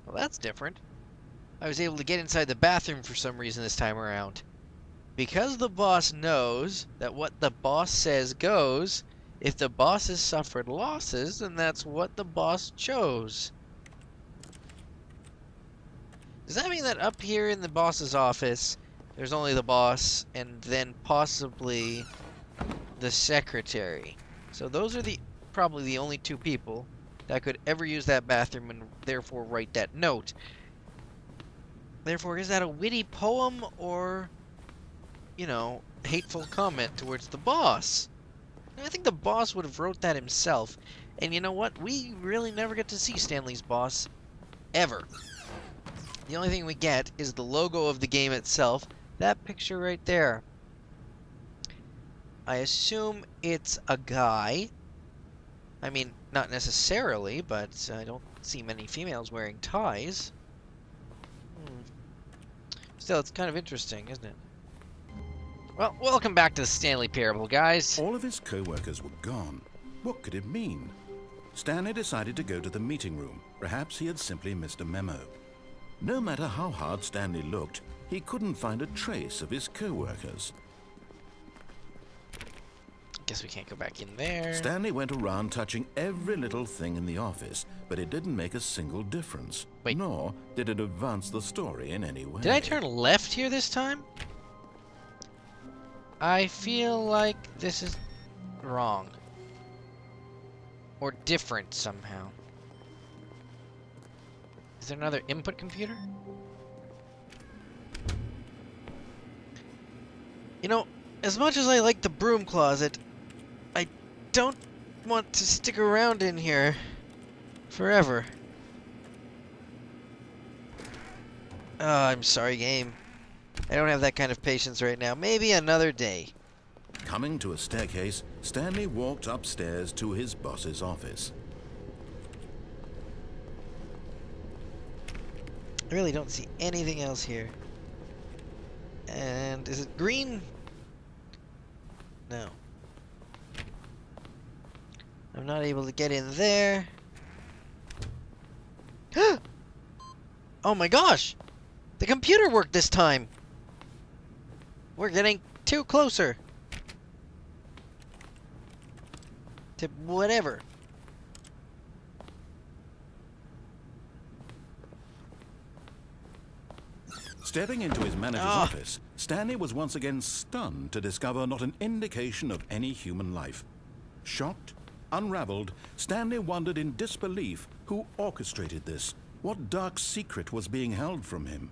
Well, that's different. I was able to get inside the bathroom for some reason this time around. Because the boss knows that what the boss says goes, if the boss has suffered losses, then that's what the boss chose. Does that mean that up here in the boss's office, there's only the boss and then possibly the secretary? So those are probably the only two people that could ever use that bathroom and therefore write that note. Therefore, is that a witty poem or, you know, hateful comment towards the boss? I think the boss would have wrote that himself. And you know what? We really never get to see Stanley's boss ever. The only thing we get is the logo of the game itself. That picture right there. I assume it's a guy. I mean, not necessarily, but I don't see many females wearing ties. Still, it's kind of interesting, isn't it? Well, welcome back to the Stanley Parable, guys. All of his co-workers were gone. What could it mean? Stanley decided to go to the meeting room. Perhaps he had simply missed a memo. No matter how hard Stanley looked, he couldn't find a trace of his co-workers. Guess we can't go back in there. Stanley went around touching every little thing in the office, but it didn't make a single difference. Wait. Nor did it advance the story in any way. Did I turn left here this time? I feel like this is wrong. Or different somehow. Is there another input computer? You know, as much as I like the broom closet, I don't want to stick around in here forever. Oh, I'm sorry, game. I don't have that kind of patience right now. Maybe another day. Coming to a staircase, Stanley walked upstairs to his boss's office. I really don't see anything else here. And is it green? No. I'm not able to get in there. Oh my gosh! The computer worked this time! We're getting too closer to whatever. Stepping into his manager's office, Stanley was once again stunned to discover not an indication of any human life. Shocked, unraveled, Stanley wondered in disbelief who orchestrated this. What dark secret was being held from him?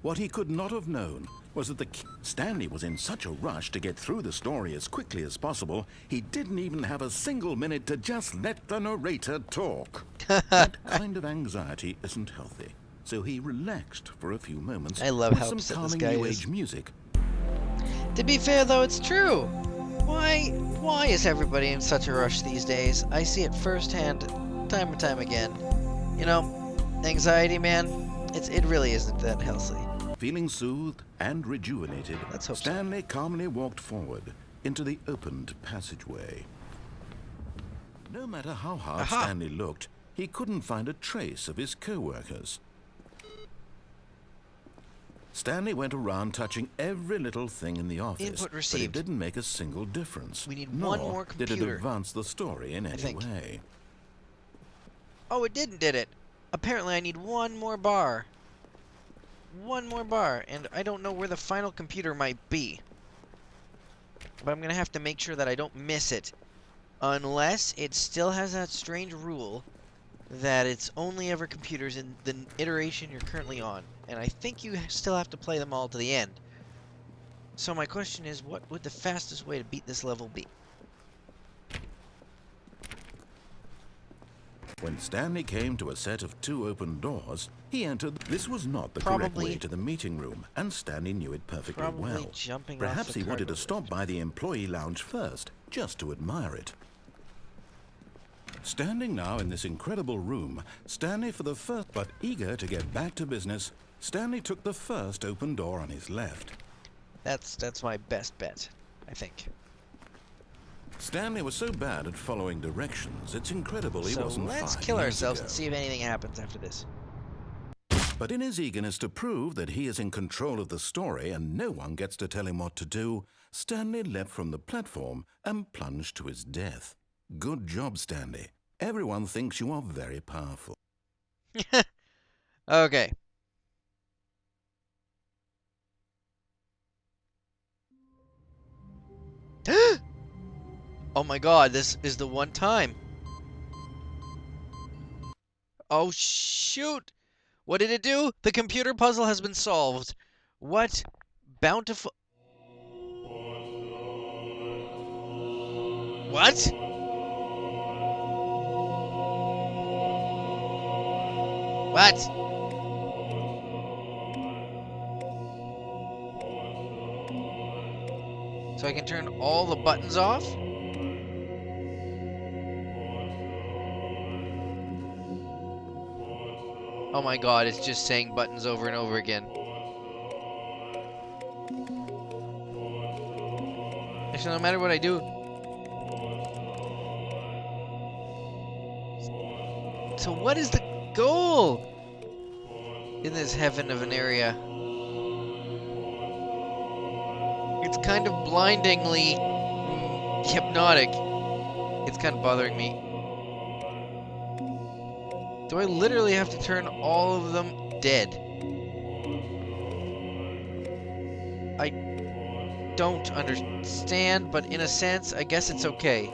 What he could not have known was that Stanley was in such a rush to get through the story as quickly as possible, he didn't even have a single minute to just let the narrator talk. That kind of anxiety isn't healthy. So he relaxed for a few moments. I love how with some calming new age music. To be fair, though, it's true. Why is everybody in such a rush these days? I see it firsthand, time and time again. You know, anxiety, man, it really isn't that healthy. Feeling soothed and rejuvenated, Let's hope Stanley calmly walked forward into the opened passageway. No matter how hard Stanley looked, he couldn't find a trace of his co-workers. Stanley went around touching every little thing in the office, Input but received. it didn't make a single difference. We need Nor one more did it computer, advance the story in any way. Oh, it did it. Apparently I need one more bar. One more bar, and I don't know where the final computer might be. But I'm gonna have to make sure that I don't miss it. Unless it still has that strange rule that it's only ever computers in the iteration you're currently on. And I think you still have to play them all to the end. So my question is, what would the fastest way to beat this level be? When Stanley came to a set of 2 open doors, he entered. This was not the correct way to the meeting room, and Stanley knew it perfectly well. Perhaps he wanted to stop by the employee lounge first, just to admire it. Standing now in this incredible room, Stanley for the first, but eager to get back to business, Stanley took the first open door on his left. That's my best bet, I think. Stanley was so bad at following directions, it's incredible he wasn't 5 let's kill years ourselves ago. and see if anything happens after this. But in his eagerness to prove that he is in control of the story and no one gets to tell him what to do, Stanley leapt from the platform and plunged to his death. Good job, Stanley. Everyone thinks you are very powerful. Okay. Oh my god, this is the one time. Oh shoot! What did it do? The computer puzzle has been solved. What bountiful... What? What? So I can turn all the buttons off? Oh my god, it's just saying buttons over and over again. Actually, no matter what I do... So what is the goal in this heaven of an area? It's kind of blindingly hypnotic. It's kind of bothering me. Do I literally have to turn all of them dead? I don't understand, but in a sense, I guess it's okay.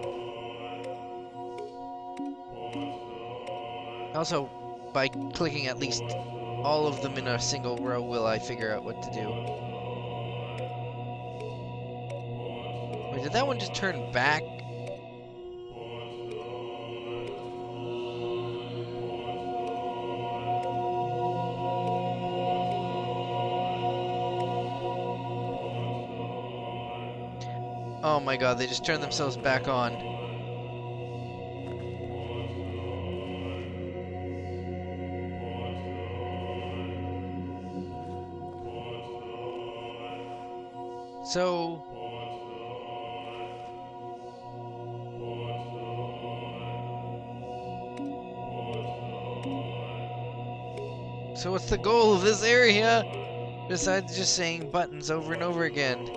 Also, by clicking at least all of them in a single row, will I figure out what to do? Wait, did that one just turn back? Oh my god, they just turned themselves back on. So... So what's the goal of this area? Besides just saying buttons over and over again.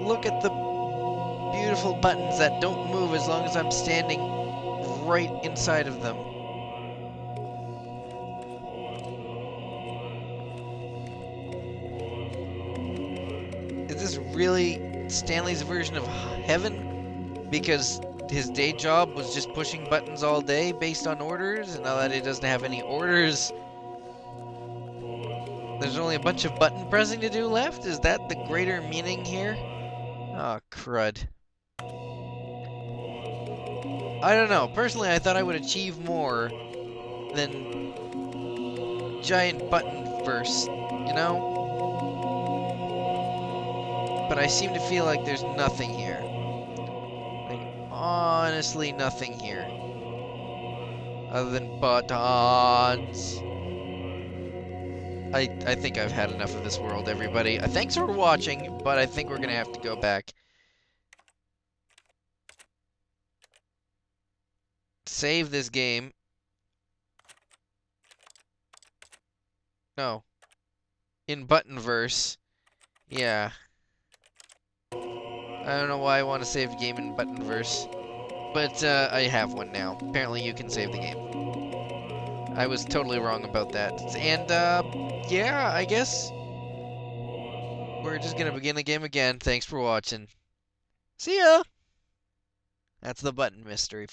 Look at the beautiful buttons that don't move as long as I'm standing right inside of them. Is this really Stanley's version of heaven? Because his day job was just pushing buttons all day based on orders, and now that he doesn't have any orders, there's only a bunch of button pressing to do left? Is that the greater meaning here? Oh, crud. I don't know. Personally, I thought I would achieve more than giant button verse, you know? But I seem to feel like there's nothing here. Like, honestly, nothing here. Other than buttons. I think I've had enough of this world, everybody. Thanks for watching, but I think we're gonna have to go back. Save this game. No. In Buttonverse. Yeah. I don't know why I want to save the game in Buttonverse. But, I have one now. Apparently you can save the game. I was totally wrong about that. And, yeah, I guess we're just gonna begin the game again. Thanks for watching. See ya! That's the button mystery for